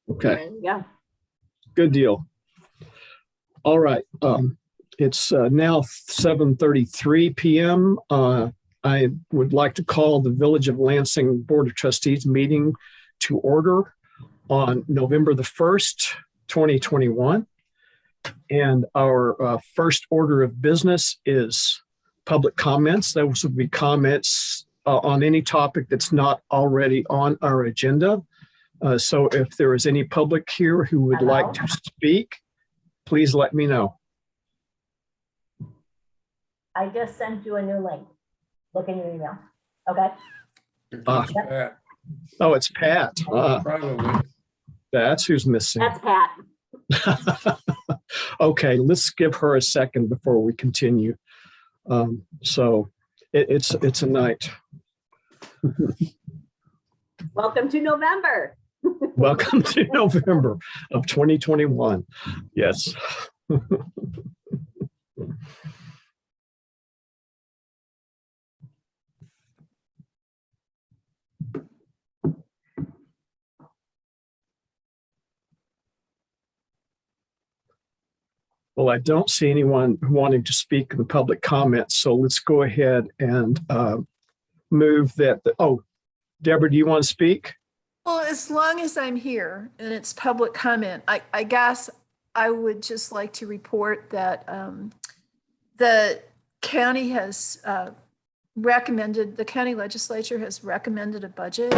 Okay, Yeah. good deal. All right. It's now 7:33 p.m. I would like to call the Village of Lansing Board of Trustees meeting to order on November the 1st, 2021. And our first order of business is public comments. Those would be comments on any topic that's not already on our agenda. So if there is any public here who would like to speak, please let me know. I just sent you a new link. Look in your email. Okay. Pat. Oh, it's Pat. Probably. That's who's missing. That's Pat. Okay, let's give her a second before we continue. So it's a night. Welcome to November. Welcome to November of 2021. Yes. Well, I don't see anyone wanting to speak in the public comments, so let's go ahead and move that. Oh, Deborah, do you want to speak? Well, as long as I'm here and it's public comment, I guess I would just like to report that the county has the county legislature has recommended a budget.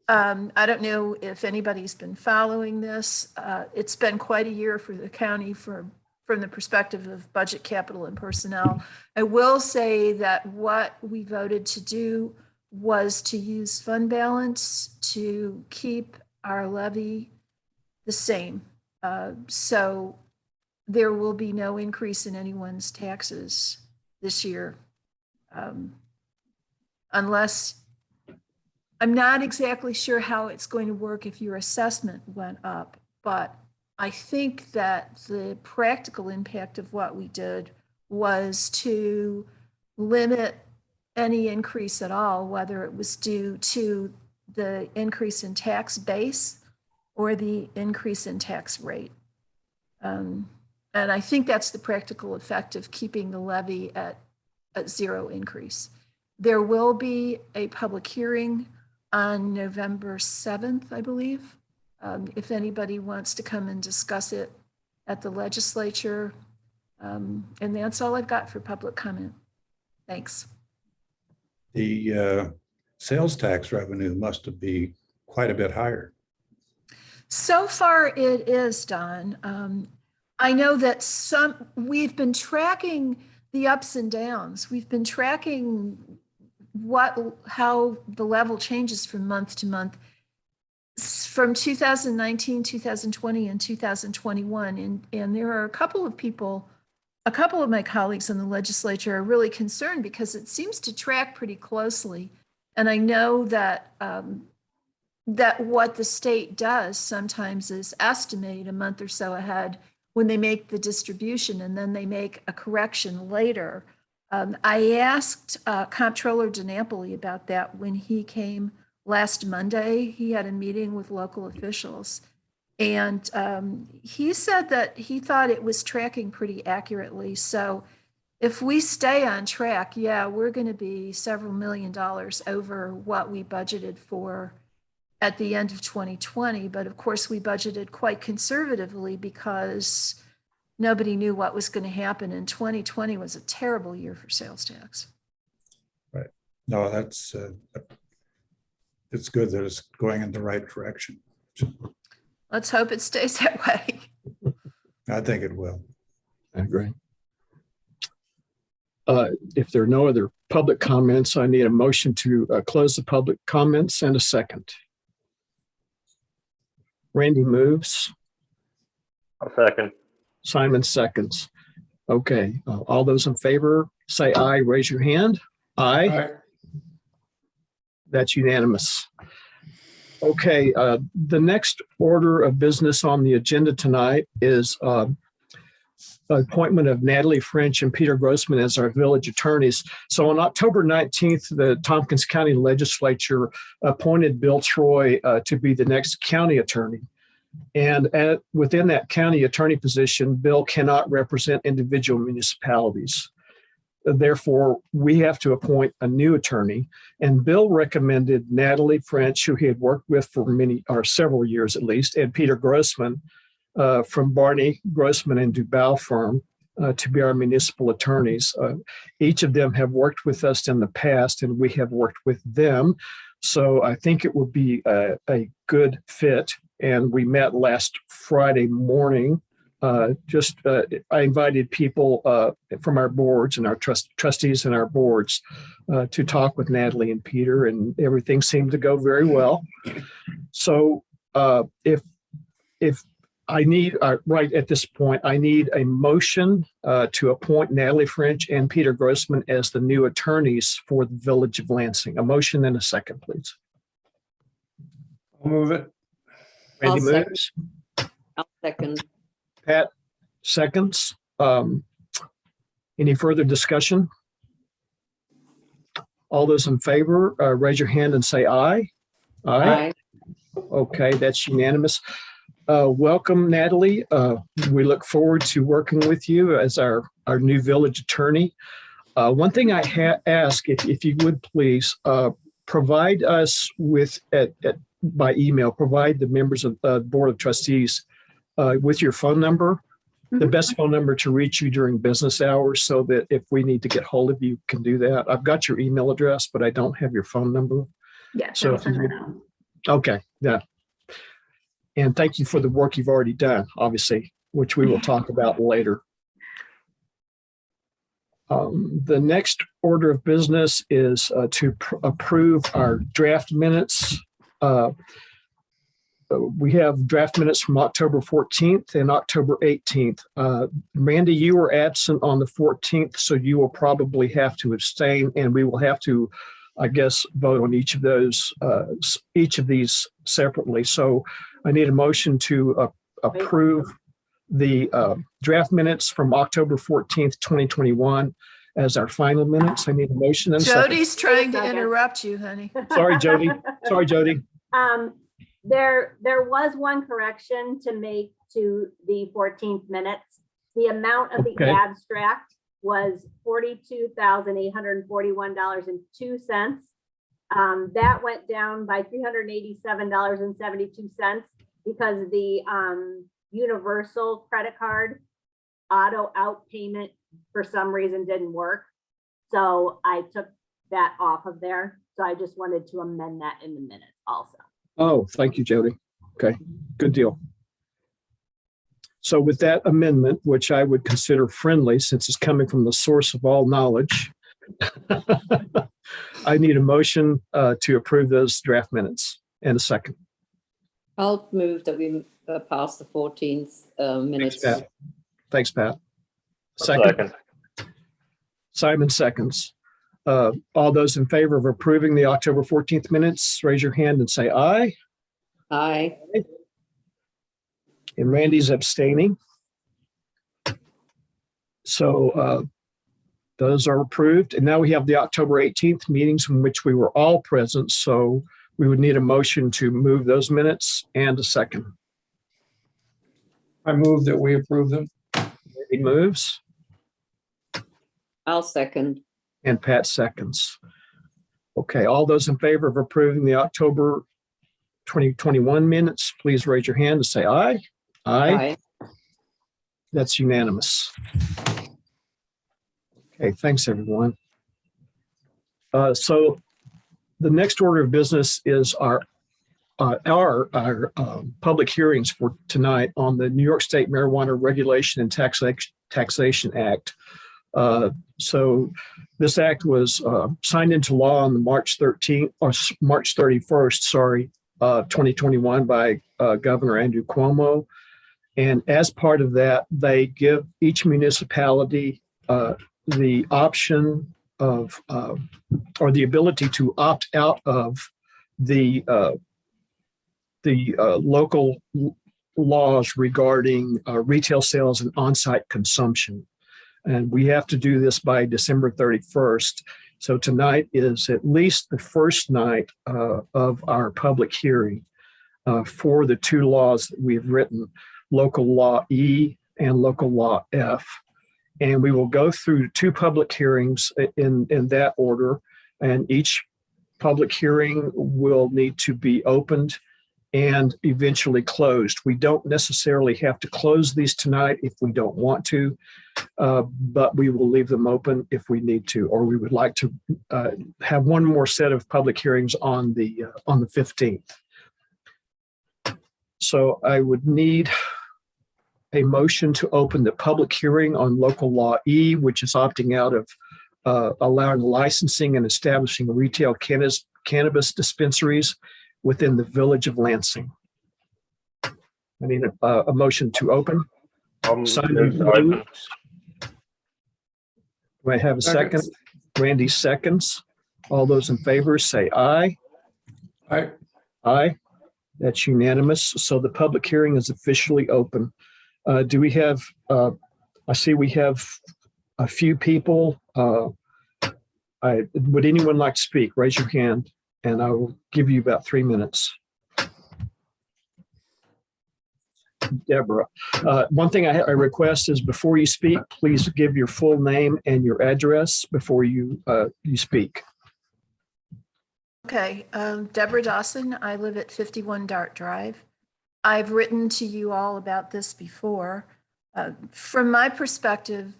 I don't know if anybody's been following this. It's been quite a year for the county from the perspective of budget, capital, and personnel. I will say that what we voted to do was to use fund balance to keep our levy the same. So there will be no increase in anyone's taxes this year. Unless, I'm not exactly sure how it's going to work if your assessment went up, but I think that the practical impact of what we did was to limit any increase at all, whether it was due to the increase in tax base or the increase in tax rate. And I think that's the practical effect of keeping the levy at zero increase. There will be a public hearing on November 7th, I believe. If anybody wants to come and discuss it at the legislature. And that's all I've got for public comment. Thanks. The sales tax revenue must be quite a bit higher. So far it is, Don. I know that we've been tracking the ups and downs. We've been tracking how the level changes from month to month from 2019, 2020, and 2021. And there are a couple of my colleagues in the legislature are really concerned because it seems to track pretty closely. And I know that that what the state does sometimes is estimate a month or so ahead when they make the distribution, and then they make a correction later. I asked Comptroller DiNapoli about that when he came last Monday. He had a meeting with local officials. And he said that he thought it was tracking pretty accurately. So if we stay on track, yeah, we're going to be several $1 million over what we budgeted for at the end of 2020. But of course, we budgeted quite conservatively because nobody knew what was going to happen. And 2020 was a terrible year for sales tax. Right. No, that's it's good that it's going in the right direction. Let's hope it stays that way. I think it will. I agree. If there are no other public comments, I need a motion to close the public comments and a second. Randy moves. I'll second. Simon seconds. Okay. All those in favor, say aye. Raise your hand. Aye. Aye. That's unanimous. Okay. The next order of business on the agenda tonight is appointment of Natalie French and Peter Grossman as our village attorneys. So on October 19th, the Tompkins County Legislature appointed Bill Troy to be the next county attorney. And within that county attorney position, Bill cannot represent individual municipalities. Therefore, we have to appoint a new attorney. And Bill recommended Natalie French, who he had worked with for several years at least, and Peter Grossman from Barney, Grossman and Dubow firm to be our municipal attorneys. Each of them have worked with us in the past, and we have worked with them. So I think it would be a good fit. And we met last Friday morning. I invited people from our boards and our trustees and our boards to talk with Natalie and Peter, and everything seemed to go very well. So if I need, right at this point, I need a motion to appoint Natalie French and Peter Grossman as the new attorneys for the Village of Lansing. A motion and a second, please. I'll move it. Randy I'll second. moves. I'll second. Pat seconds. Any further discussion? All those in favor, raise your hand and say aye. Aye. Okay, that's unanimous. Welcome, Natalie. We look forward to working with you as our new village attorney. One thing I ask, if you would please, provide us with, by email, provide the members of the Board of Trustees with your phone number, the best phone number to reach you during business hours, so that if we need to get hold of you, can do that. I've got your email address, but I don't have your phone number. Yes. So I'll if send you that out. Okay, yeah. And thank you for the work you've already done, obviously, which we will talk about later. The next order of business is to approve our draft minutes. We have draft minutes from October 14th and October 18th. Randy, you were absent on the 14th, so you will probably have to abstain, and we will have to, I guess, vote on each of these separately. So I need a motion to approve the draft minutes from October 14th, 2021 as our final minutes. I need a motion and a second. Jody's trying to Second. interrupt you, honey. Sorry, Jody. Sorry, Jody. There was one correction to make to the 14th minutes. The amount of the Okay. abstract was $42,841.02. That went down by $387.72 because the universal credit card auto out payment for some reason didn't work. So I took that off of there. So I just wanted to amend that in the minutes also. Oh, thank you, Jody. Okay, good deal. So with that amendment, which I would consider friendly since it's coming from the source of all knowledge, I need a motion to approve those draft minutes and a second. I'll move that we pass the 14th minutes. Pat. Thanks, Pat. Second. Simon seconds. All those in favor of approving the October 14th minutes, raise your hand and say aye. Aye. And Randy's abstaining. So those are approved. And now we have the October 18th meetings in which we were all present. So we would need a motion to move those minutes and a second. I move that we approve them. Randy moves I'll second. and Pat seconds. Okay, all those in favor of approving the October 2021 minutes, please raise your hand and say aye. Aye. That's unanimous. Okay, thanks, everyone. So the next order of business is our public hearings for tonight on the New York State Marijuana Regulation and Taxation Act. So this act was signed into law on March 31st, 2021 by Governor Andrew Cuomo. And as part of that, they give each municipality the option of or the ability to opt out of the local laws regarding retail sales and on-site consumption. And we have to do this by December 31st. So tonight is at least the first night of our public hearing. for the two laws that we've written, local law E and local law F. And we will go through two public hearings in that order. And each public hearing will need to be opened and eventually closed. We don't necessarily have to close these tonight if we don't want to, but we will leave them open if we need to, or we would like to have one more set of public hearings on the 15th. So I would need a motion to open the public hearing on local law E, which is opting out of allowing licensing and establishing retail cannabis dispensaries within the village of Lansing. I need a motion to open. Simon Move to open. moves. Do I have a second? Randy seconds. All those in favor say aye. Aye. Aye. That's unanimous. So the public hearing is officially open. Do we have, I see we have a few people. Would anyone like to speak? Raise your hand and I will give you about 3 minutes. Deborah, one thing I request is before you speak, please give your full name and your address before you speak. Okay, Deborah Dawson. I live at 51 Dart Drive. I've written to you all about this before. From my perspective,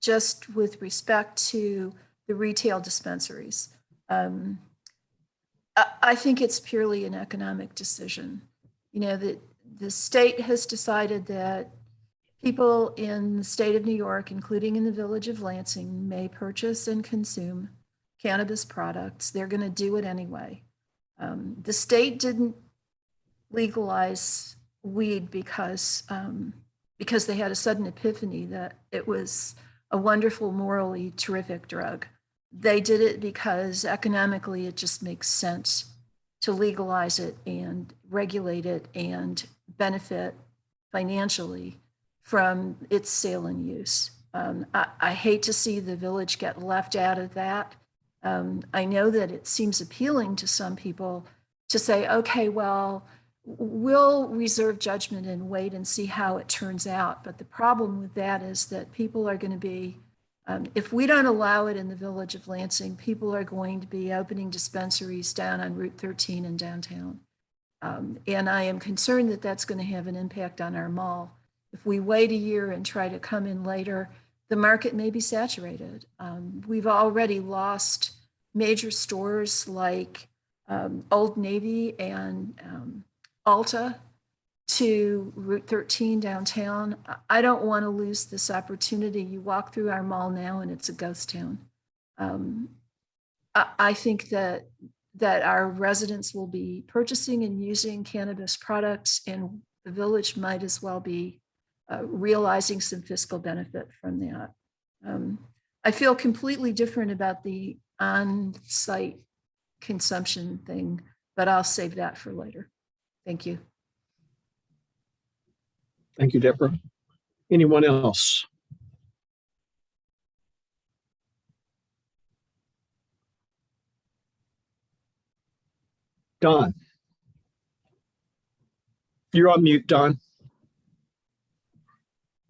just with respect to the retail dispensaries, I think it's purely an economic decision. You know, the state has decided that people in the state of New York, including in the village of Lansing, may purchase and consume cannabis products. They're going to do it anyway. The state didn't legalize weed because they had a sudden epiphany that it was a wonderful, morally terrific drug. They did it because economically it just makes sense to legalize it and regulate it and benefit financially from its sale and use. I hate to see the village get left out of that. I know that it seems appealing to some people to say, okay, well, we'll reserve judgment and wait and see how it turns out. But the problem with that is that people are going to be, if we don't allow it in the village of Lansing, people are going to be opening dispensaries down on Route 13 in downtown. And I am concerned that that's going to have an impact on our mall. If we wait a year and try to come in later, the market may be saturated. We've already lost major stores like Old Navy and Ulta to Route 13 downtown. I don't want to lose this opportunity. You walk through our mall now and it's a ghost town. I think that our residents will be purchasing and using cannabis products, and the village might as well be realizing some fiscal benefit from that. I feel completely different about the on-site consumption thing, but I'll save that for later. Thank you. Thank you, Deborah. Anyone else? Don. You're on mute, Don.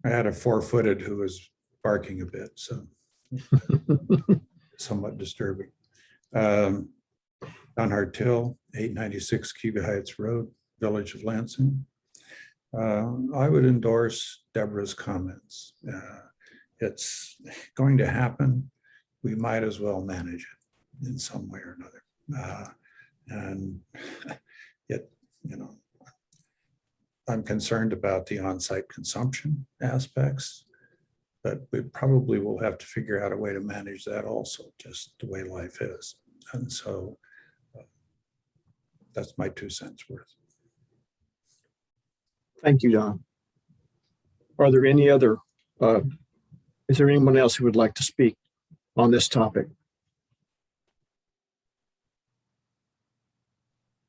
I had a 4-footed who was barking a bit, so somewhat disturbing. Don Hartill, 896 Cuba Heights Road, Village of Lansing. I would endorse Deborah's comments. It's going to happen. We might as well manage it in some way or another. And yet, you know, I'm concerned about the on-site consumption aspects, but we probably will have to figure out a way to manage that also, just the way life is. And so that's my 2 cents worth. Thank you, Don. Are there any other, is there anyone else who would like to speak on this topic?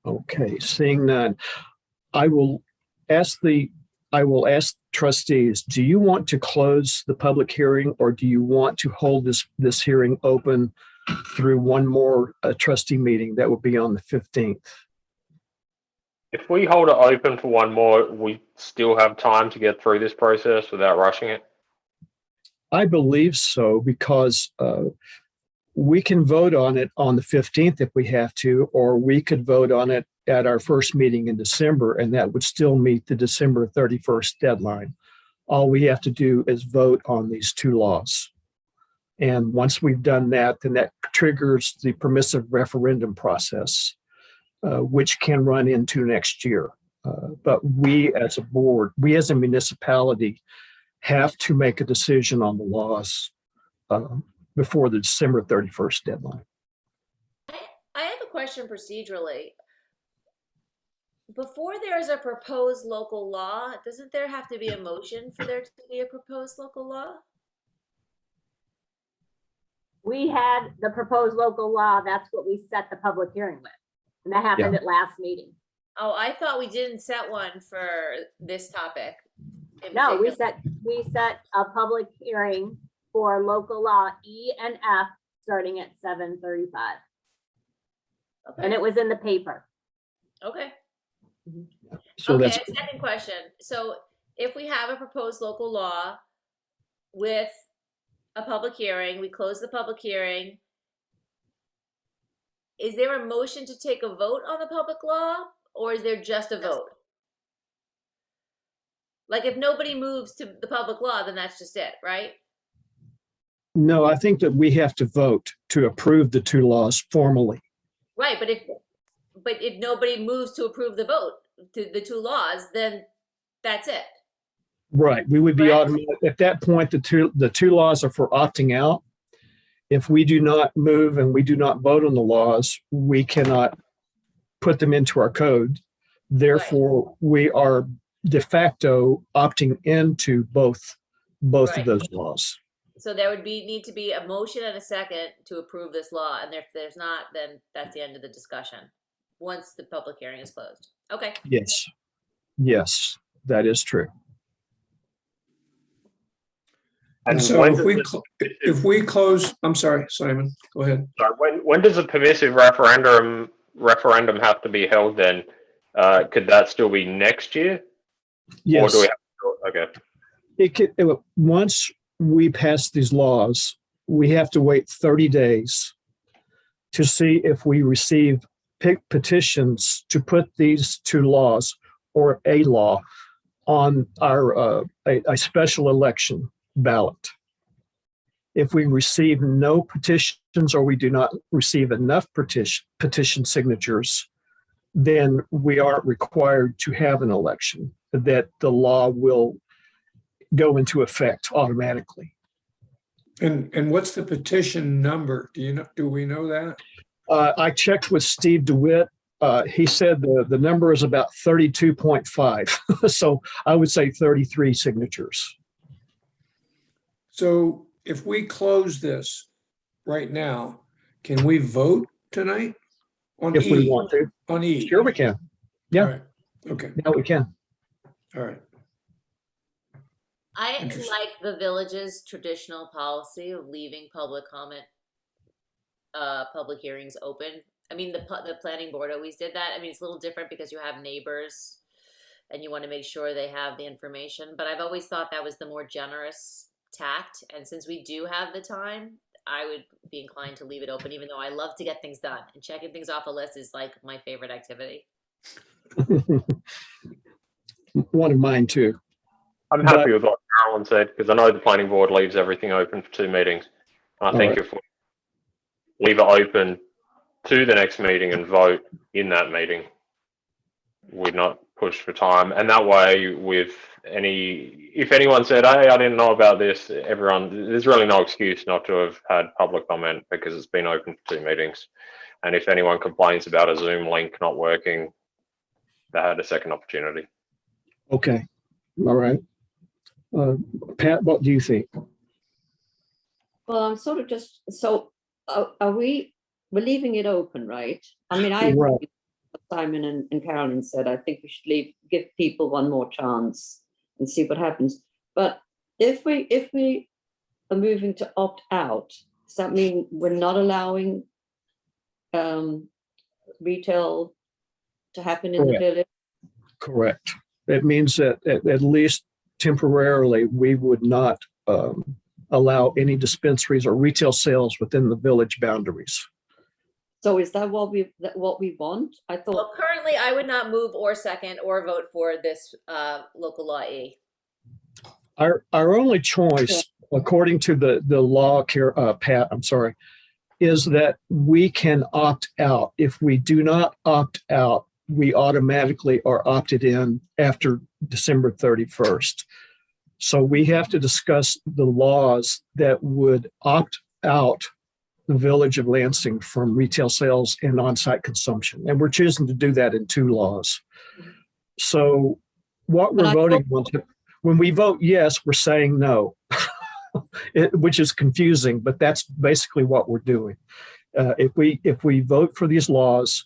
Okay, seeing none, I will ask trustees, do you want to close the public hearing, or do you want to hold this hearing open through one more trustee meeting that will be on the 15th? If we hold it open for one more, we still have time to get through this process without rushing it. I believe so, because we can vote on it on the 15th if we have to, or we could vote on it at our first meeting in December, and that would still meet the December 31st deadline. All we have to do is vote on these two laws. And once we've done that, then that triggers the permissive referendum process, which can run into next year. But we as a board, we as a municipality have to make a decision on the laws before the December 31st deadline. I have a question procedurally. Before there is a proposed local law, doesn't there have to be a motion for there to be a proposed local law? We had the proposed local law, that's what we set the public hearing with. And that happened at last meeting. Oh, I thought we didn't set one for this topic. No, we set a public hearing for local law E and F starting at 7:35. Okay. And it was in the paper. Okay. So Okay, that's, second question. So if we have a proposed local law with a public hearing, we close the public hearing. Is there a motion to take a vote on the public law, or is there just a vote? Like if nobody moves to the public law, then that's just it, right? no, I think that we have to vote to approve the two laws formally. Right, but if nobody moves to approve the vote to the two laws, then that's it. Right. We would be Correct. automatic. At that point, the two laws are for opting out. If we do not move and we do not vote on the laws, we cannot put them into our code. Therefore, we are de facto opting into both Right. of those laws. So there would need to be a motion and a second to approve this law, and if there's not, then that's the end of the discussion, once the public hearing is closed. Okay. Yes. Yes, that is true. And so when if does if we close, I'm sorry, Simon, go ahead. sorry, when does a permissive referendum have to be held then? Could that still be next year? Yes. Or do we have okay. Once we pass these laws, we have to wait 30 days to see if we receive petitions to put these two laws or a law on our a special election ballot. If we receive no petitions or we do not receive enough petition signatures, then we aren't required to have an election, that the law will go into effect automatically. And what's the petition number? Do we know that? I checked with Steve DeWitt. He said the number is about 32.5. So I would say 33 signatures. So if we close this right now, can we vote tonight on If E? we want to. On E? Sure we can. Yeah. All right. Okay, Yeah, we can. all right. I Interesting. like the village's traditional policy of leaving public comment, public hearings open. I mean, the planning board always did that. I mean, it's a little different because you have neighbors and you want to make sure they have the information, but I've always thought that was the more generous tact. And since we do have the time, I would be inclined to leave it open, even though I love to get things done, and checking things off a list is like my favorite activity. One of mine too. I'm happy with what Carolyn said, because I know the planning board leaves everything open for 2 meetings. I think if we leave it open to the next meeting and vote in that meeting, we're not pushed for time. And that way, if anyone said, hey, I didn't know about this, there's really no excuse not to have had public comment because it's been open for 2 meetings. And if anyone complains about a Zoom link not working, they had a second opportunity. Okay. All right. Pat, what do you think? Well, I'm sort of just, so we're leaving it open, right? I mean, I Right. agree with what Simon and Carolyn said. I think we should give people one more chance and see what happens. But if we are moving to opt out, does that mean we're not allowing retail to happen in the Correct. village? Correct. It means that at least temporarily, we would not allow any dispensaries or retail sales within the village boundaries. So is that what we want? I thought, Well, currently, I would not move or second or vote for this local law E. Our only choice, according to the law, Pat, I'm sorry, is that we can opt out. If we do not opt out, we automatically are opted in after December 31st. So we have to discuss the laws that would opt out the village of Lansing from retail sales and on-site consumption. And we're choosing to do that in 2 laws. So what we're voting on, when we vote yes, we're saying no, which is confusing, but that's basically what we're doing. If we vote for these laws,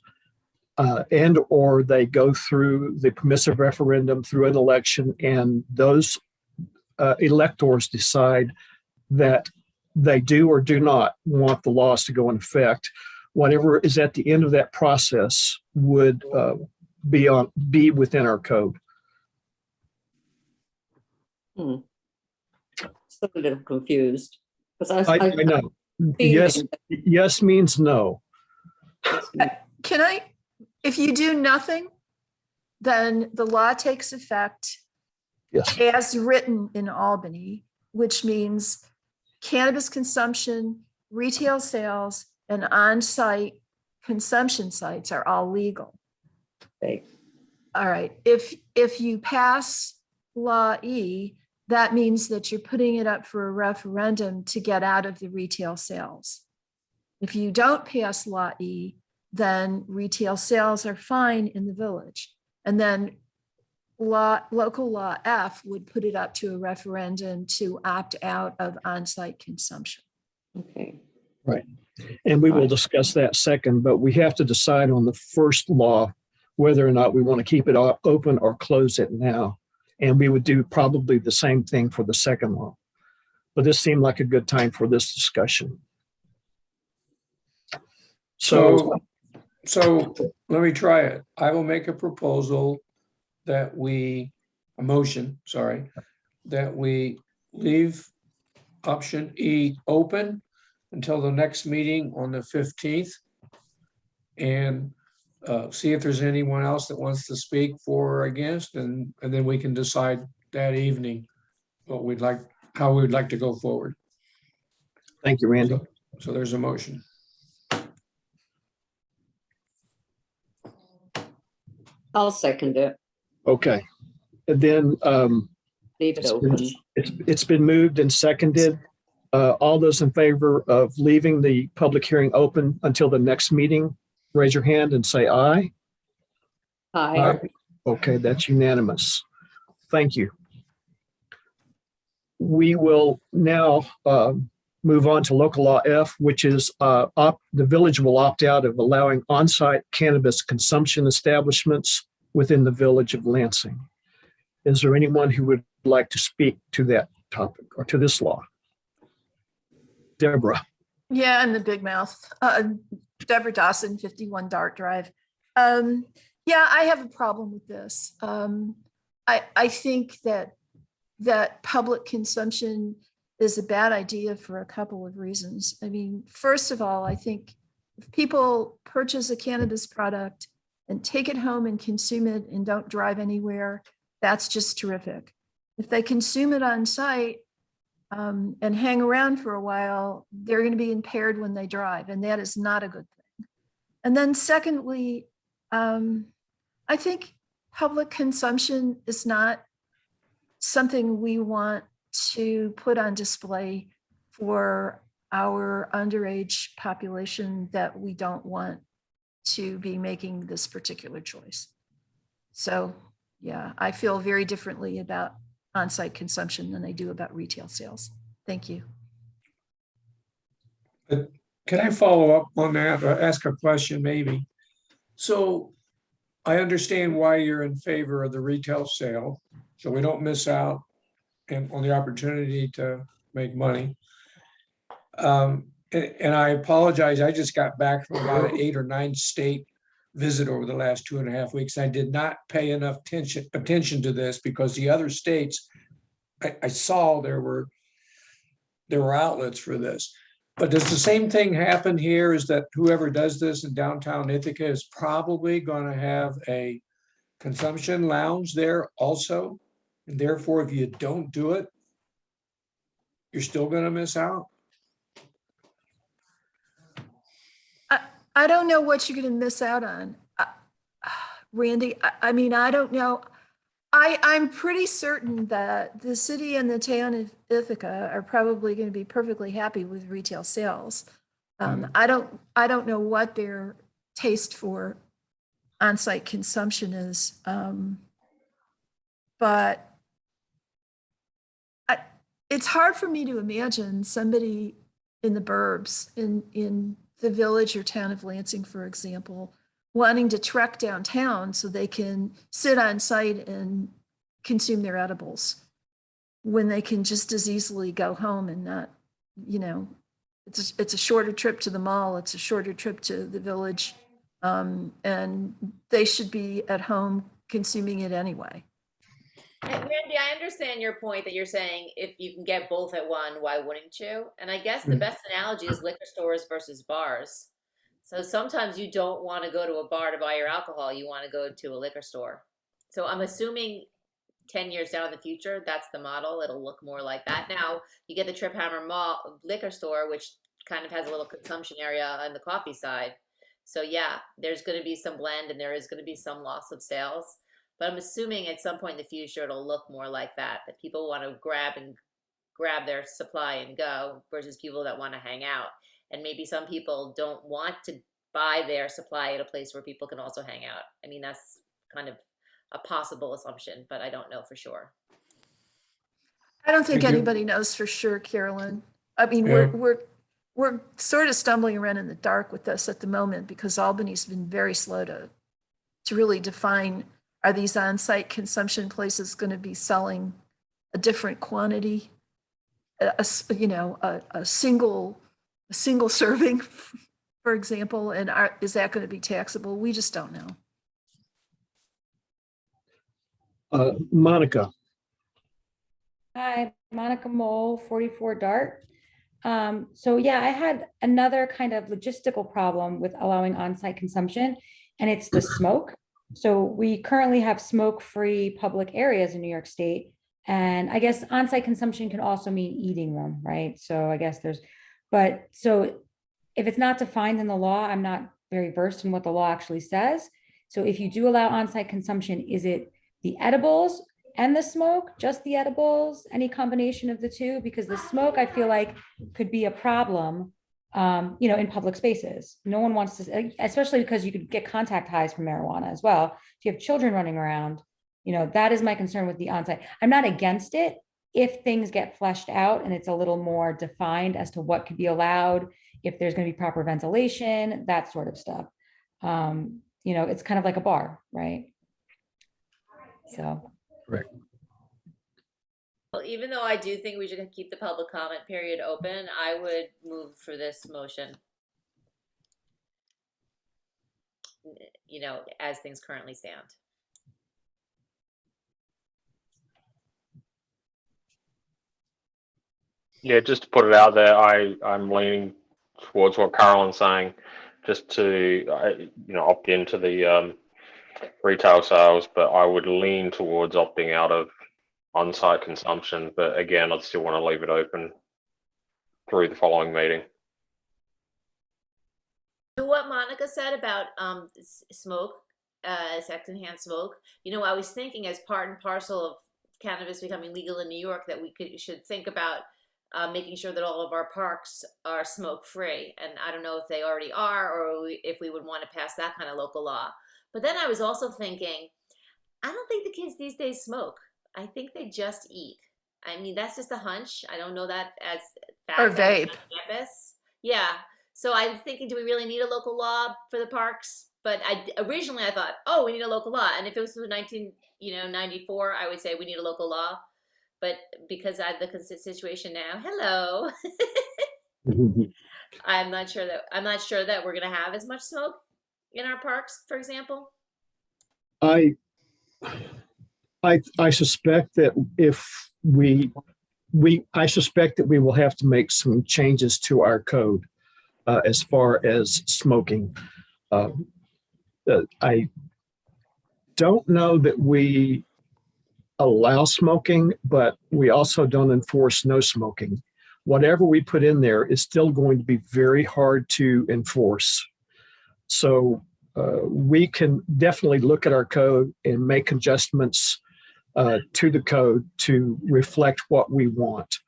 and or they go through the permissive referendum through an election, and those electors decide that they do or do not want the laws to go in effect, whatever is at the end of that process would be within our code. still a little confused because I know. Yes means no. Can I, if you do nothing, then the law takes effect Yes. as written in Albany, which means cannabis consumption, retail sales, and on-site consumption sites are all legal. Okay. All right. If you pass Law E, that means that you're putting it up for a referendum to get out of the retail sales. If you don't pass Law E, then retail sales are fine in the village. And then local law F would put it up to a referendum to opt out of on-site consumption. Okay. Right. And we will discuss that second, but we have to decide on the first law whether or not we want to keep it open or close it now. And we would do probably the same thing for the second law. But this seemed like a good time for this discussion. So let me try it. I will make a proposal that we leave option E open until the next meeting on the 15th. And see if there's anyone else that wants to speak for or against, and then we can decide that evening how we'd like to go forward. Thank you, Randy. So there's a motion. I'll second it. Okay. And then Leave it open. it's been moved and seconded. All those in favor of leaving the public hearing open until the next meeting, raise your hand and say aye. Aye. Okay, that's unanimous. Thank you. We will now move on to local law F, which is the village will opt out of allowing on-site cannabis consumption establishments within the village of Lansing. Is there anyone who would like to speak to that topic or to this law? Deborah. Yeah, and the big mouth. Deborah Dawson, 51 Dart Drive. Yeah, I have a problem with this. I think that public consumption is a bad idea for a couple of reasons. I mean, first of all, I think if people purchase a cannabis product and take it home and consume it and don't drive anywhere, that's just terrific. If they consume it on site and hang around for a while, they're going to be impaired when they drive, and that is not a good thing. And then secondly, I think public consumption is not something we want to put on display for our underage population that we don't want to be making this particular choice. So yeah, I feel very differently about on-site consumption than I do about retail sales. Thank you. Can I follow up on that or ask a question maybe? So I understand why you're in favor of the retail sale, so we don't miss out on the opportunity to make money. And I apologize, I just got back from about an 8 or 9 state visit over the last 2.5 weeks. I did not pay enough attention to this because the other states, I saw there were outlets for this. But does the same thing happen here, is that whoever does this in downtown Ithaca is probably going to have a consumption lounge there also? And therefore, if you don't do it, you're still going to miss out? I don't know what you're going to miss out on. Randy, I mean, I don't know. I'm pretty certain that the city and the town of Ithaca are probably going to be perfectly happy with retail sales. I don't know what their taste for on-site consumption is. But it's hard for me to imagine somebody in the burbs, in the village or town of Lansing, for example, wanting to trek downtown so they can sit on site and consume their edibles when they can just as easily go home and not, it's a shorter trip to the mall, it's a shorter trip to the village, and they should be at home consuming it anyway. And Randy, I understand your point that you're saying if you can get both at one, why wouldn't you? And I guess the best analogy is liquor stores versus bars. So sometimes you don't want to go to a bar to buy your alcohol. You want to go to a liquor store. So I'm assuming 10 years down in the future, that's the model. It'll look more like that. Now you get the Trip Hammer Mall liquor store, which kind of has a little consumption area on the coffee side. So yeah, there's going to be some blend and there is going to be some loss of sales. But I'm assuming at some point in the future, it'll look more like that people want to grab their supply and go versus people that want to hang out. And maybe some people don't want to buy their supply at a place where people can also hang out. I mean, that's kind of a possible assumption, but I don't know for sure. I don't think Thank you. anybody knows for sure, Carolyn. I mean, Yeah. we're sort of stumbling around in the dark with this at the moment because Albany's been very slow to really define, are these on-site consumption places going to be selling a different quantity, a single serving, for example, and is that going to be taxable? We just don't know. Monica. Hi, Monica Mole, 44 Dart. So yeah, I had another kind of logistical problem with allowing on-site consumption, and it's the smoke. So we currently have smoke-free public areas in New York State, and I guess on-site consumption can also mean eating them, right? So I guess so if it's not defined in the law, I'm not very versed in what the law actually says. So if you do allow on-site consumption, is it the edibles and the smoke, just the edibles, any combination of the two? Because the smoke, I feel like, could be a problem, in public spaces. No one wants to, especially because you could get contact highs from marijuana as well. If you have children running around, that is my concern with the on-site. I'm not against it if things get fleshed out and it's a little more defined as to what could be allowed, if there's going to be proper ventilation, that sort of stuff. It's kind of like a bar, right? So. Correct. Well, even though I do think we should keep the public comment period open, I would move for this motion. As things currently stand. Yeah, just to put it out there, I'm leaning towards what Carolyn's saying, just to opt into the retail sales, but I would lean towards opting out of on-site consumption. But again, I'd still want to leave it open through the following meeting. What Monica said about smoke, sex-enhanced smoke, I was thinking as part and parcel of cannabis becoming legal in New York that we should think about making sure that all of our parks are smoke-free. And I don't know if they already are, or if we would want to pass that kind of local law. But then I was also thinking, I don't think the kids these days smoke. I think they just eat. I mean, that's just a hunch. I don't know that as fact. Or vape. Campus. Yeah. So I was thinking, do we really need a local law for the parks? But originally I thought, oh, we need a local law. And if it was 1994, I would say we need a local law. But because I have the situation now, hello, I'm not sure that we're going to have as much smoke in our parks, for example? I suspect that if I suspect that we will have to make some changes to our code as far as smoking. I don't know that we allow smoking, but we also don't enforce no smoking. Whatever we put in there is still going to be very hard to enforce. So we can definitely look at our code and make adjustments to the code to reflect what we want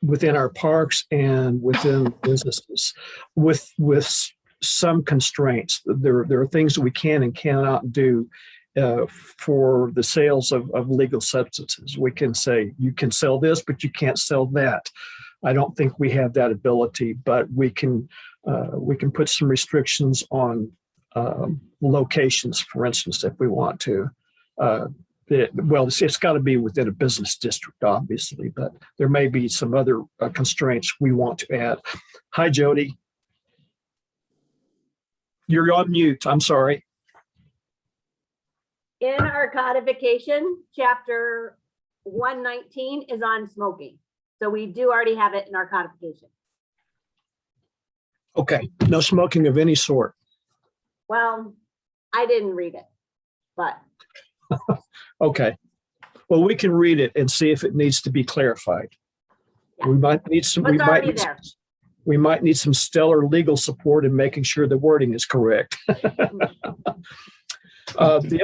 within our parks and within businesses with some constraints. There are things that we can and cannot do for the sales of legal substances. We can say you can sell this, but you can't sell that. I don't think we have that ability, but we can put some restrictions on locations, for instance, if we want to. It's got to be within a business district, obviously, but there may be some other constraints we want to add. Hi, Jody. You're on mute. I'm sorry. In our codification, chapter 119 is on smoking. So we do already have it in our codification. Okay. No smoking of any sort. Well, I didn't read it, but. Okay. Well, we can read it and see if it needs to be clarified. Yeah. We might need some. It's already there. We might need some stellar legal support in making sure the wording is correct. The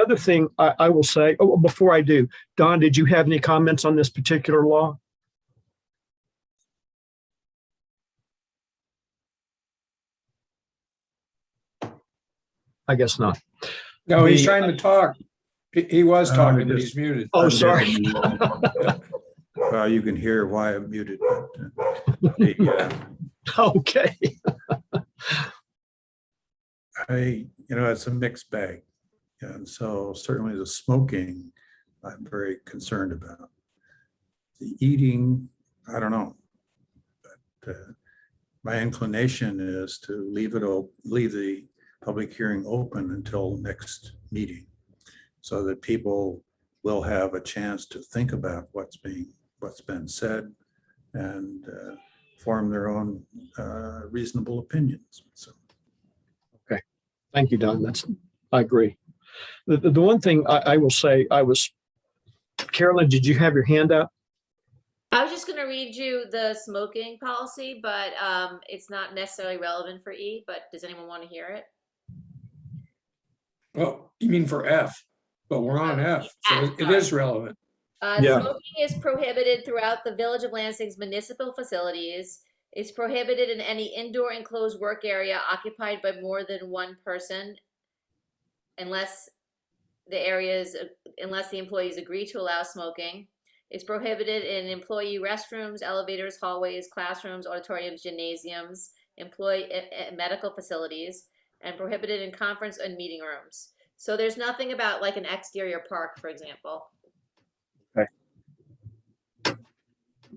other thing I will say, before I do, Don, did you have any comments on this particular law? I guess not. No, he's trying to talk. He was talking, but just- he's muted. Oh, sorry. Well, you can hear why I'm muted. But, Okay. It's a mixed bag. And so certainly the smoking, I'm very concerned about. The eating, I don't know. But my inclination is to leave the public hearing open until next meeting so that people will have a chance to think about what's been said and form their own reasonable opinions. So. Okay. Thank you, Don. I agree. The one thing I will say, Carolyn, did you have your hand up? I was just going to read you the smoking policy, but it's not necessarily relevant for E, but does anyone want to hear it? Oh, you mean for F? But we're on F, so F, it is relevant. Yeah. Smoking is prohibited throughout the Village of Lansing's municipal facilities. It's prohibited in any indoor enclosed work area occupied by more than one person, unless the employees agree to allow smoking. It's prohibited in employee restrooms, elevators, hallways, classrooms, auditoriums, gymnasiums, medical facilities, and prohibited in conference and meeting rooms. So there's nothing about like an exterior park, for example. Okay.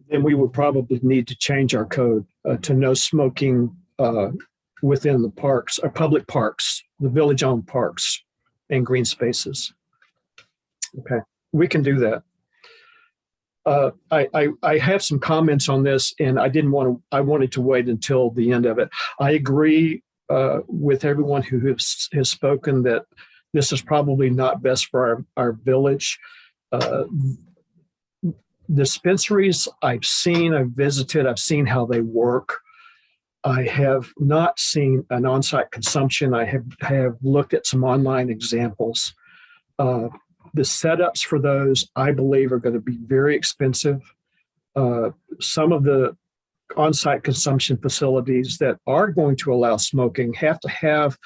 Then we would probably need to change our code to no smoking within the parks, or public parks, the village-owned parks and green spaces. Okay, we can do that. I have some comments on this, and I wanted to wait until the end of it. I agree with everyone who has spoken that this is probably not best for our village. Dispensaries I've visited, I've seen how they work. I have not seen an on-site consumption. I have looked at some online examples. The setups for those, I believe, are going to be very expensive. Some of the on-site consumption facilities that are going to allow smoking have to have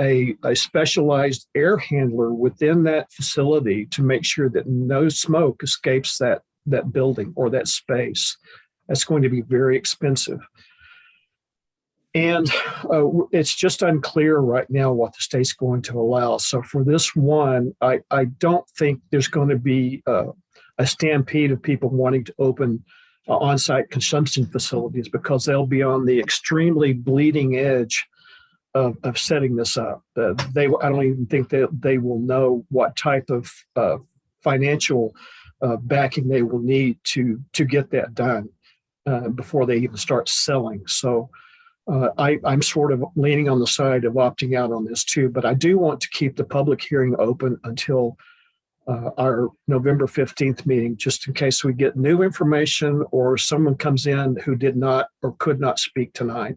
a specialized air handler within that facility to make sure that no smoke escapes that building or that space. That's going to be very expensive. And it's just unclear right now what the state's going to allow. So for this one, I don't think there's going to be a stampede of people wanting to open on-site consumption facilities because they'll be on the extremely bleeding edge of setting this up. I don't even think that they will know what type of financial backing they will need to get that done before they even start selling. So I'm sort of leaning on the side of opting out on this too, but I do want to keep the public hearing open until our November 15th meeting, just in case we get new information or someone comes in who did not or could not speak tonight.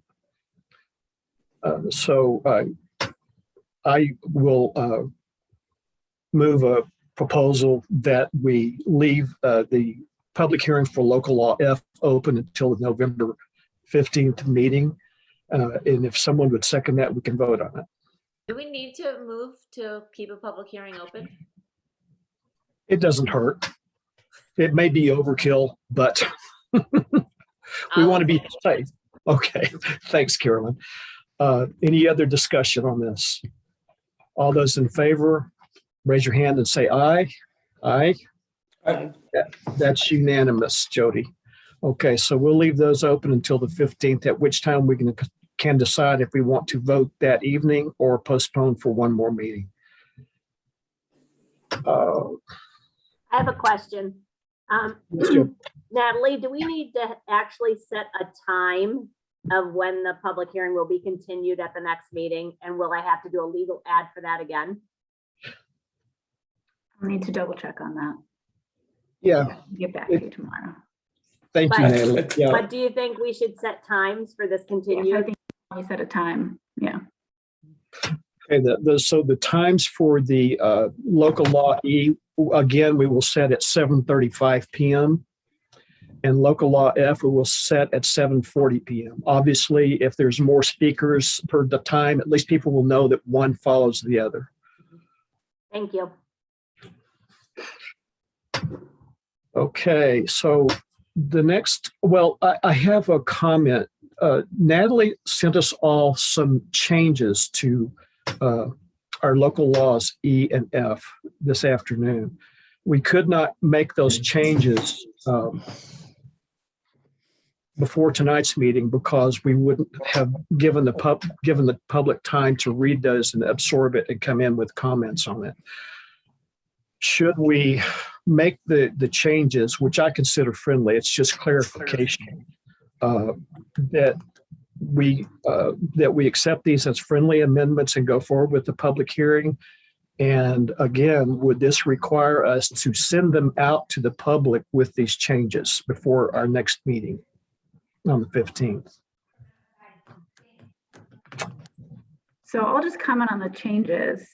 So I will move a proposal that we leave the public hearing for local law F open until the November 15th meeting. And if someone would second that, we can vote on it. Do we need to move to keep a public hearing open? It doesn't hurt. It may be overkill, but we want to be safe. Okay. Thanks, Carolyn. Any other discussion on this? All those in favor, raise your hand and say aye. Aye. Aye. That's unanimous, Jody. Okay, so we'll leave those open until the 15th, at which time we can decide if we want to vote that evening or postpone for one more meeting. I have a question. Natalie, do we need to actually set a time of when the public hearing will be continued at the next meeting? And will I have to do a legal ad for that again? I'll need to double check on that. Yeah. Get back to you tomorrow. Thank you, But- Natalie. Yeah. But do you think we should set times for this Yes, I continued? think we set a time. Yeah. Okay, so the times for the local law E, again, we will set at 7:35 p.m. And local law F, we will set at 7:40 p.m. Obviously, if there's more speakers per the time, at least people will know that one follows the other. Thank you. Okay, so the next, well, I have a comment. Natalie sent us all some changes to our local laws E and F this afternoon. We could not make those changes before tonight's meeting because we wouldn't have given the public time to read those and absorb it and come in with comments on it. Should we make the changes, which I consider friendly, it's just clarification, that we accept these as friendly amendments and go forward with the public hearing? And again, would this require us to send them out to the public with these changes before our next meeting on the 15th? So I'll just comment on the changes.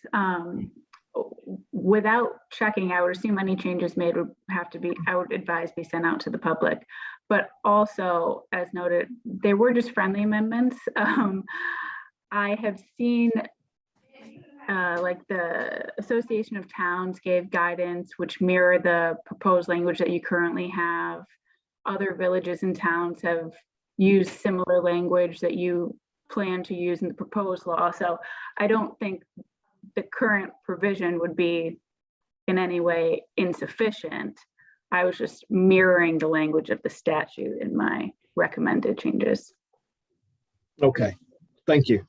Without checking, I would assume any changes made would have to be, I would advise, be sent out to the public. But also, as noted, they were just friendly amendments. I have seen like the Association of Towns gave guidance which mirror the proposed language that you currently have. Other villages and towns have used similar language that you plan to use in the proposed law. So I don't think the current provision would be in any way insufficient. I was just mirroring the language of the statute in my recommended changes. Okay, thank you.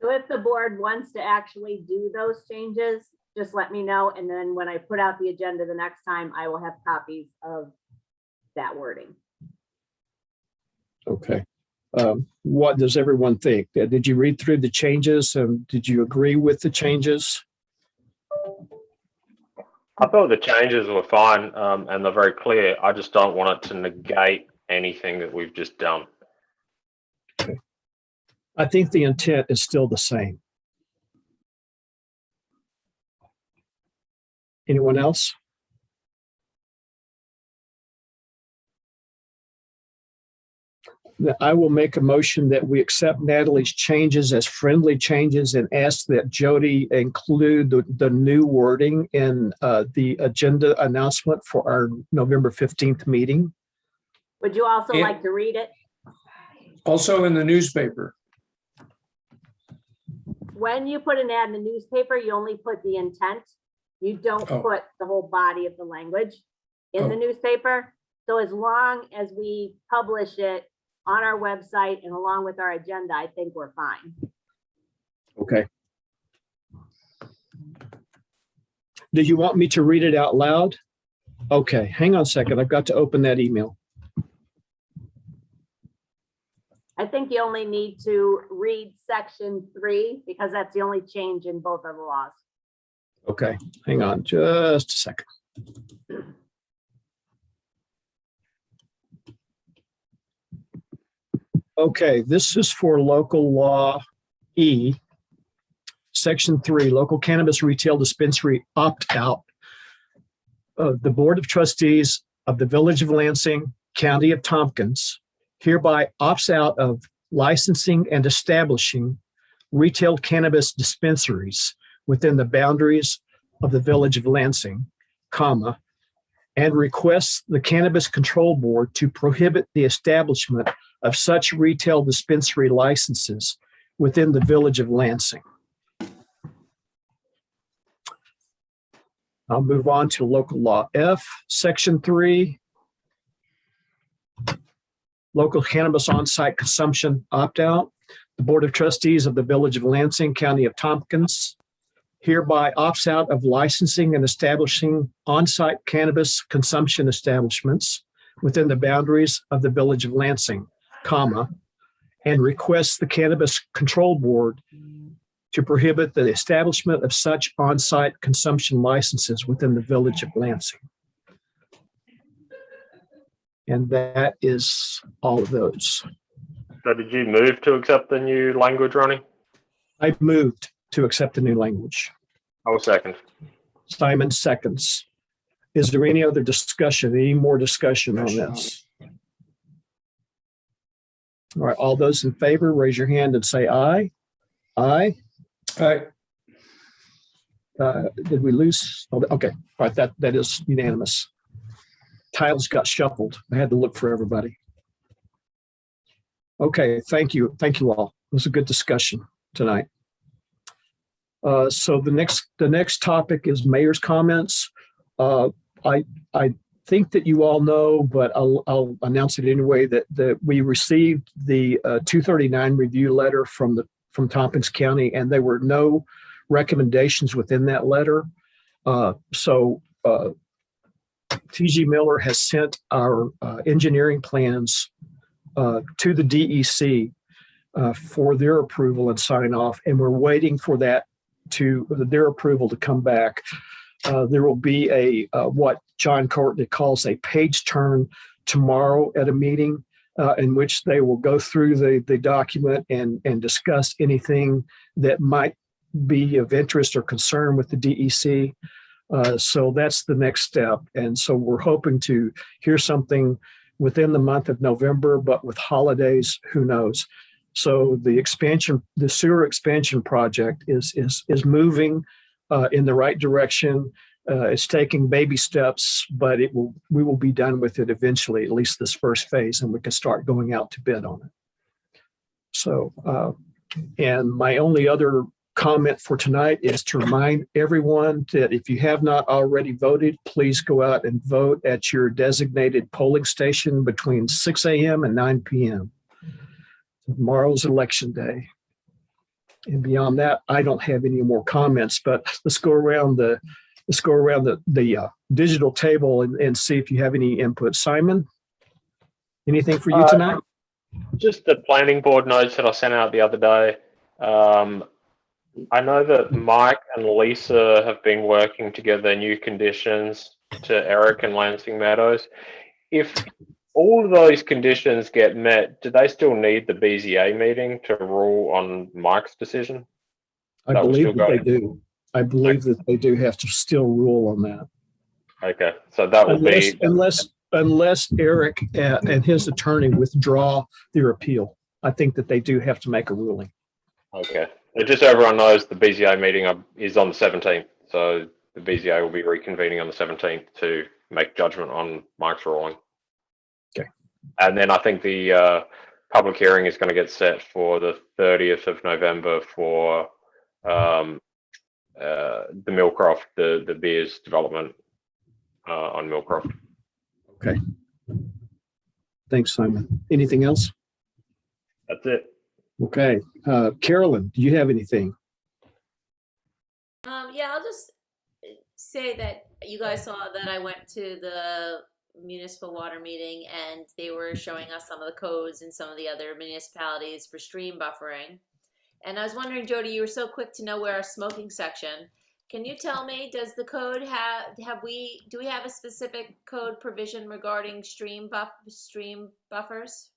So if the board wants to actually do those changes, just let me know. And then when I put out the agenda the next time, I will have copies of that wording. Okay. What does everyone think? Did you read through the changes and did you agree with the changes? I thought the changes were fine and they're very clear. I just don't want it to negate anything that we've just done. Okay. I think the intent is still the same. Anyone else? I will make a motion that we accept Natalie's changes as friendly changes and ask that Jody include the new wording in the agenda announcement for our November 15th meeting. Would you also Yeah. like to read it? Also in the newspaper. When you put an ad in the newspaper, you only put the intent. You don't Oh. put the whole body of the language in the Oh. newspaper. So as long as we publish it on our website and along with our agenda, I think we're fine. Okay. Do you want me to read it out loud? Okay, hang on a second. I've got to open that email. I think you only need to read section 3 because that's the only change in both of the laws. Okay, hang on just a second. Okay, this is for local law E, section 3, local cannabis retail dispensary opt-out. The Board of Trustees of the Village of Lansing, County of Tompkins, hereby opts out of licensing and establishing retail cannabis dispensaries within the boundaries of the Village of Lansing, comma, and requests the Cannabis Control Board to prohibit the establishment of such retail dispensary licenses within the Village of Lansing. I'll move on to local law F, section 3, local cannabis on-site consumption opt-out. The Board of Trustees of the Village of Lansing, County of Tompkins, hereby opts out of licensing and establishing on-site cannabis consumption establishments within the boundaries of the Village of Lansing, comma, and requests the Cannabis Control Board to prohibit the establishment of such on-site consumption licenses within the Village of Lansing. And that is all of those. So did you move to accept the new language, Ronnie? I moved to accept the new language. I will second. Simon seconds. Is there any other discussion, any more discussion on this? All right, all those in favor, raise your hand and say aye. Aye. All right, Did we lose? Oh, okay, all right, that is unanimous. Titles got shuffled. I had to look for everybody. Okay, thank you. Thank you all. It was a good discussion tonight. So the next topic is mayor's comments. I think that you all know, but I'll announce it anyway, that we received the 239 review letter from Tompkins County, and there were no recommendations within that letter. So TG Miller has sent our engineering plans to the DEC for their approval and sign off, and we're waiting for their approval to come back. There will be a what John Courtney calls a page turn tomorrow at a meeting in which they will go through the document and discuss anything that might be of interest or concern with the DEC. So that's the next step. And so we're hoping to hear something within the month of November, but with holidays, who knows? So the sewer expansion project is moving in the right direction. It's taking baby steps, but we will be done with it eventually, at least this first phase, and we can start going out to bid on it. So, and my only other comment for tonight is to remind everyone that if you have not already voted, please go out and vote at your designated polling station between 6 a.m. and 9 p.m. Tomorrow's election day. And beyond that, I don't have any more comments, but let's go around the digital table and see if you have any input. Simon, anything for you tonight? Just the planning board notes that I sent out the other day. I know that Mike and Lisa have been working together new conditions to Eric and Lansing Meadows. If all of those conditions get met, do they still need the BZA meeting to rule on Mike's decision? I believe that they do. I believe that they do have to still rule on that. Okay, so that will be unless Eric and his attorney withdraw their appeal. I think that they do have to make a ruling. Okay. Just so everyone knows, the BZA meeting is on the 17th. So the BZA will be reconvening on the 17th to make judgment on Mike's ruling. Okay. And then I think the public hearing is going to get set for the 30th of November for the Millcroft, the beers development on Millcroft. Okay. Thanks, Simon. Anything else? That's it. Okay. Carolyn, do you have anything? Yeah, I'll just say that you guys saw that I went to the municipal water meeting and they were showing us some of the codes in some of the other municipalities for stream buffering. And I was wondering, Jody, you were so quick to know where our smoking section. Can you tell me, does the code do we have a specific code provision regarding stream buffers?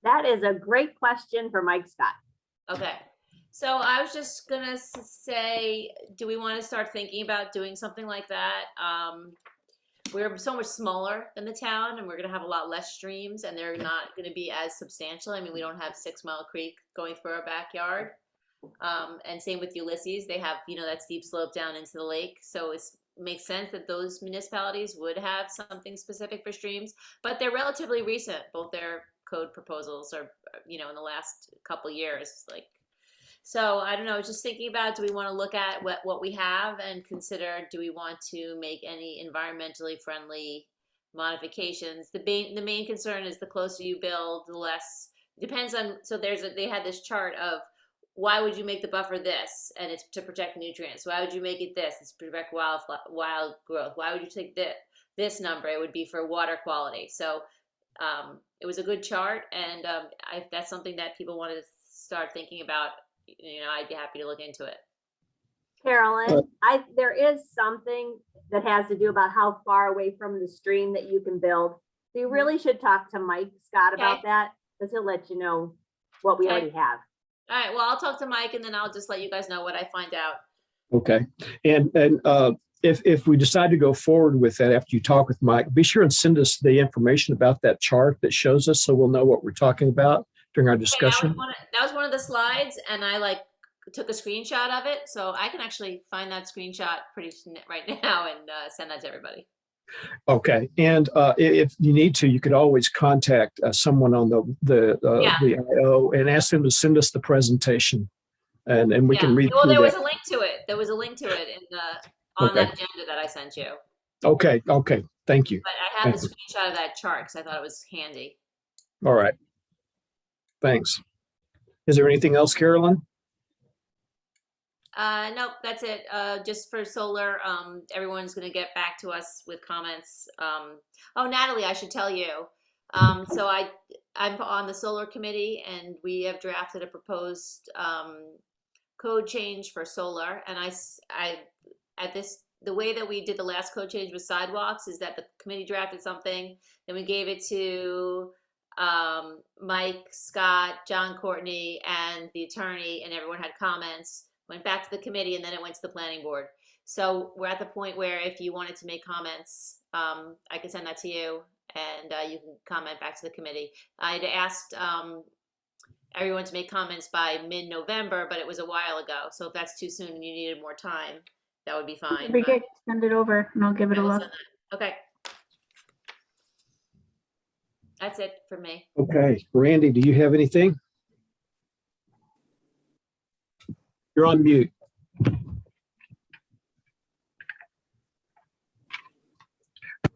That is a great question for Mike Scott. Okay. So I was just gonna say, do we want to start thinking about doing something like that? We're so much smaller than the town and we're gonna have a lot less streams and they're not gonna be as substantial. I mean, we don't have 6 Mile Creek going through our backyard. And same with Ulysses, they have, that steep slope down into the lake. So it makes sense that those municipalities would have something specific for streams, but they're relatively recent. Both their code proposals are, in the last couple years, so I don't know, just thinking about, do we want to look at what we have and consider, do we want to make any environmentally friendly modifications? The main concern is the closer you build, the less, depends on, so they had this chart of, why would you make the buffer this? And it's to protect nutrients. Why would you make it this? It's to protect wild growth. Why would you take this number? It would be for water quality. So it was a good chart. And if that's something that people want to start thinking about, I'd be happy to look into it. Carolyn, there is something that has to do about how far away from the stream that you can build. So you really should talk to Mike Scott about that, because he'll let you know what we already have. All right, well, I'll talk to Mike and then I'll just let you guys know what I find out. Okay. And if we decide to go forward with that after you talk with Mike, be sure and send us the information about that chart that shows us so we'll know what we're talking about during our discussion. That was one of the slides and I took a screenshot of it. So I can actually find that screenshot right now and send that to everybody. Okay. And if you need to, you could always contact someone on the IO and ask them to send us the presentation and we can read Well, through there was that. a link to it. There was a link to it on that agenda that I sent you. Okay. Thank you. But I have the screenshot of that chart because I thought it was handy. All right. Thanks. Is there anything else, Carolyn? Nope, that's it. Just for solar, everyone's going to get back to us with comments. Oh, Natalie, I should tell you. So I'm on the solar committee and we have drafted a proposed code change for solar. And the way that we did the last code change with sidewalks is that the committee drafted something, then we gave it to Mike, Scott, John Courtney, and the attorney, and everyone had comments. Went back to the committee, and then it went to the planning board. So we're at the point where if you wanted to make comments, I can send that to you, and you can comment back to the committee. I had asked everyone to make comments by mid-November, but it was a while ago. So if that's too soon and you needed more time, that would be fine. Be good. Send it over and I'll give it a look. Okay. That's it for me. Okay. Randy, do you have anything? You're on mute.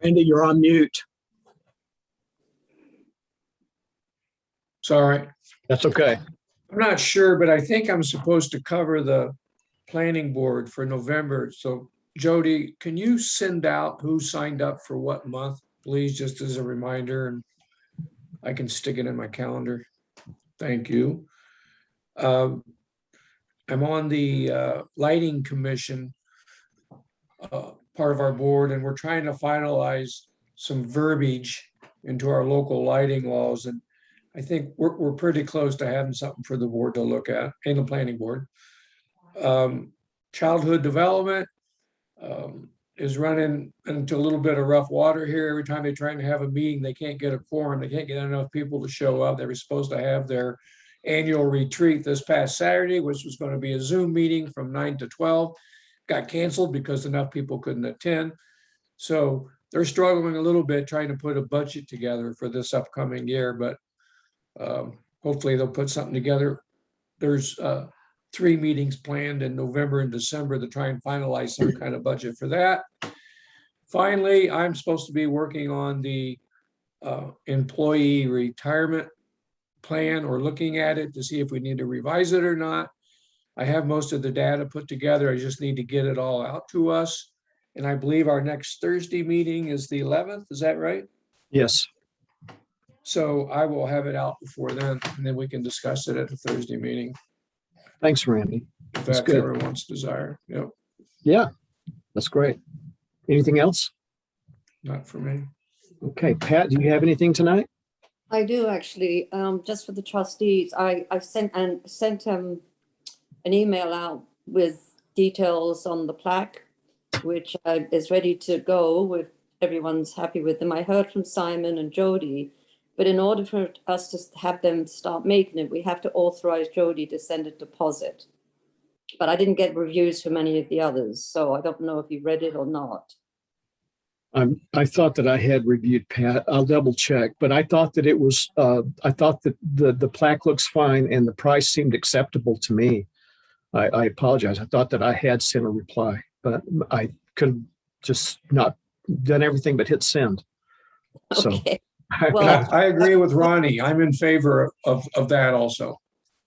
Randy, you're on mute. Sorry. That's okay. I'm not sure, but I think I'm supposed to cover the planning board for November. So Jody, can you send out who signed up for what month, please, just as a reminder, and I can stick it in my calendar. Thank you. I'm on the lighting commission, part of our board, and we're trying to finalize some verbiage into our local lighting laws. And I think we're pretty close to having something for the board to look at, and the planning board. Childhood development is running into a little bit of rough water here. Every time they're trying to have a meeting, they can't get a quorum. They can't get enough people to show up. They were supposed to have their annual retreat this past Saturday, which was going to be a Zoom meeting from 9 to 12. Got canceled because enough people couldn't attend. So they're struggling a little bit trying to put a budget together for this upcoming year, but hopefully they'll put something together. There's 3 meetings planned in November and December to try and finalize some kind of budget for that. Finally, I'm supposed to be working on the employee retirement plan or looking at it to see if we need to revise it or not. I have most of the data put together. I just need to get it all out to us. And I believe our next Thursday meeting is the 11th. Is that right? Yes. So I will have it out before then, and then we can discuss it at the Thursday meeting, Thanks, Randy. if That's that's good. everyone's desire. Yep, Yeah, that's great. Anything else? not for me. Okay, Pat, do you have anything tonight? I do actually, just for the trustees, I sent an email out with details on the plaque, which is ready to go if everyone's happy with them. I heard from Simon and Jody, but in order for us to have them start making it, we have to authorize Jody to send a deposit. But I didn't get reviews from any of the others, so I don't know if you read it or not. I thought that I had reviewed Pat. I'll double check, but I thought that it was, I thought that the plaque looks fine and the price seemed acceptable to me. I apologize. I thought that I had sent a reply, but I could have just not done everything but hit send. So, Okay, And well, I agree with Ronnie. I'm in favor of that also.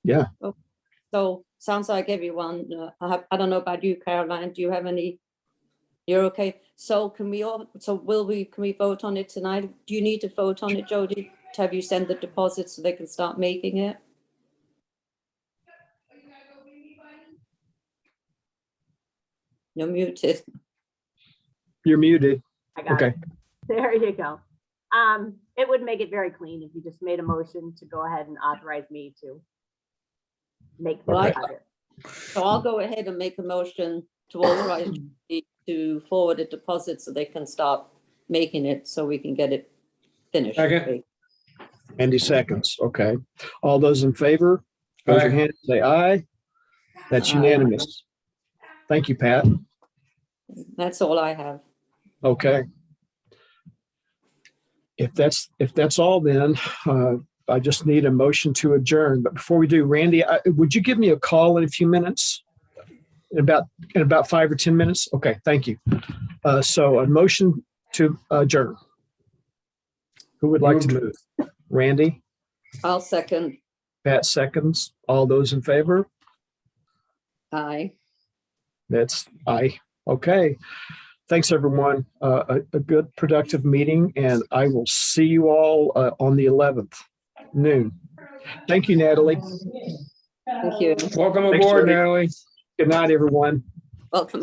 yeah. so sounds like everyone, I don't know about you, Caroline, do you have any? You're okay. So can we vote on it tonight? Do you need to vote on it, Jody? To have you send the deposit so they can start making it? You're muted. You're muted. I got Okay. it. There you go. It would make it very clean if you just made a motion to go ahead and authorize me to make the Well, deposit. So I'll go ahead and make a motion to authorize Jody to forward a deposit so they can start making it so we can get it finished. Second. Andy seconds. Okay. All those in favor, raise your Aye. hand, say aye. That's Aye. unanimous. Thank you, Pat. That's all I have. Okay. If that's all, then I just need a motion to adjourn. But before we do, Randy, would you give me a call in a few minutes? In about 5 or 10 minutes? Okay, thank you. So a motion to adjourn. Who would like to Moved. move? Randy, I'll second. Pat seconds. All those in favor? Aye. That's aye. Okay. Thanks, everyone. A good, productive meeting, and I will see you all on the 11th, noon. Thank you, Natalie. Thank you. Welcome Thanks, aboard, Jody. Natalie. Good night, everyone. Welcome